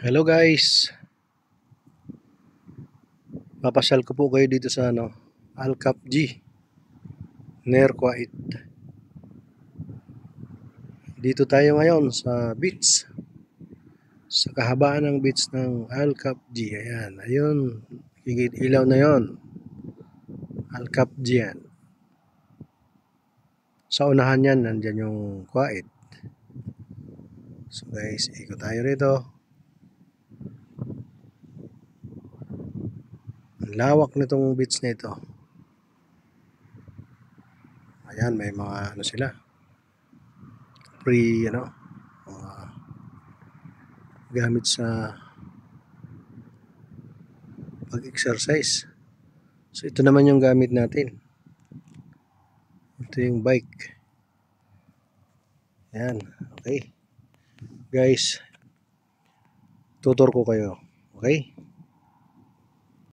Hello guys, papasyal ko po kayo dito sa Al-Cap G, Ner Kuwait. Dito tayo ngayon sa beach, sa kahabaan ng beach ng Al-Cap G. Ayan, ayun, higit ilaw na yon, Al-Cap G yan. Sa unahan yan, nandyan yung Kuwait. So guys, ikot tayo rito. Ang lawak nitong beach na ito. Ayan, may mga sila, free mga gamit sa pag-exercise. So ito naman yung gamit natin. Ito yung bike. Ayan, okay. Guys, tutor ko kayo. Okay?